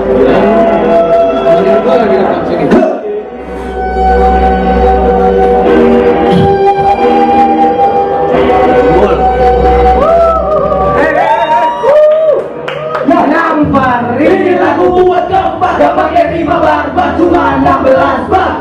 Gua lagi dapat sini. Ini lagu buat keempat, gak pakai rima barbar, cuma 16 bar.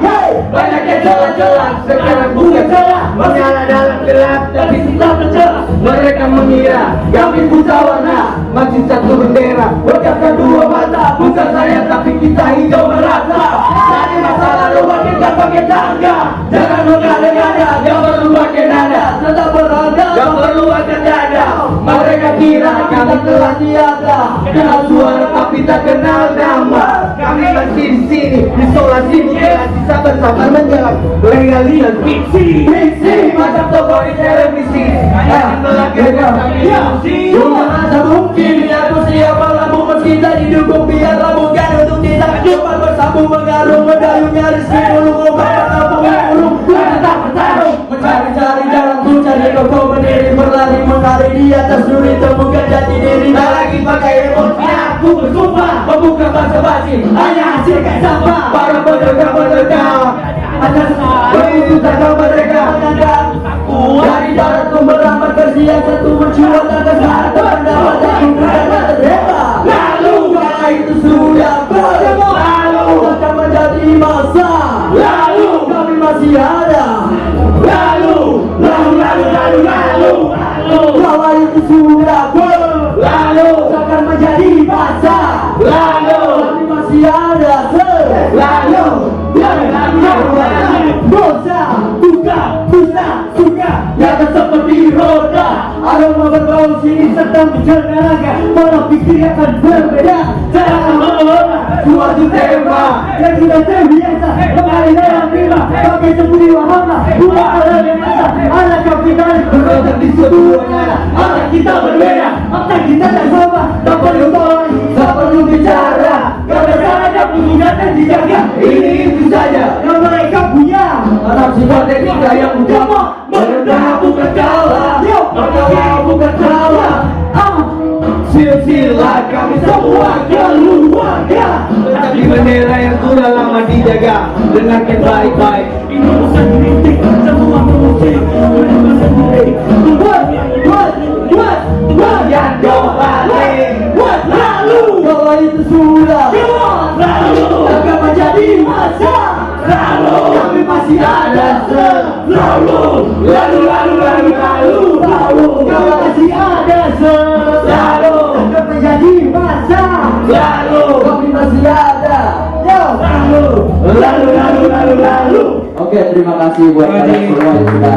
Banyak yang jelas-jelas, sekarang bukan celah, menyala dalam gelap, tapi kita bercelah. Mereka mengira kami buta warna, masih satu bendera, berkata dua mata, bukan saya tapi kita hijau merata. Jadi masalah lu makin gak pakai tangga, jangan mengada-ngada, gak perlu pakai nada, tetap berada, gak perlu pakai dada. Mereka kira kami telah tiada, kenal suara tapi tak kenal nama. Kami masih di sini, isolasi mutilasi, sabar-sabar menjelang legalitas fiksi. Macam toko di televisi, kayak melahirkan kami ilusi. Cuma masa mungkin aku siapa lampu meski tak didukung, biar lampu kan untuk kita cuma bersambung mengarung mendayung nyaris dimulung obat menampung mengurung. Tetap bertarung mencari-cari jalan tuh cari koko berdiri berlari menari di atas duri temukan jati diri. Tak lagi pakai emosi aku bersumpah membuka basa-basi hanya hasilkan sampah. Para penegak atas keputusan mereka menandang dari darat ku merambat versi yang satu mencuat atas harta pendapat dan bukan terheba. Lalu kala itu sudah berlalu, akan menjadi masa. Lalu kami masih ada. Lalu kala itu sudah berlalu, akan menjadi masa. Lalu kami masih ada. Lalu dosa, duka, suka yang seperti roda. Aroma berbau sini serta menjelma, malah pikir akan berbeda. Cara mengelola suatu tema yang sudah terbiasa mengalir dalam rima, pakai seperti wahana bukan alat yang biasa. Alat kapitalis berotak di sebuah nada. Alat kita berbeda, mata kita tak sama. Tak perlu tolong, tak perlu bicara, karena caranya penggunaan dijaga. Ini itu saja yang mereka punya. Anak psikoteknika yang utama, merendah bukan kalah, berkalah bukan kalah. Silsilah kami semua keluarga, tapi bendera yang sudah lama dijaga. Dengarkan baik-baik, ini bukan kritik, semua musik mereka sendiri. Buat yang kembali, buat lalu, kalau itu sudah lalu, akan menjadi masa. Lalu kami masih ada selalu. Lalu kami masih ada selalu, akan menjadi masa. Lalu kami masih ada. Lalu. Oke, terima kasih buat kalian semua yang sudah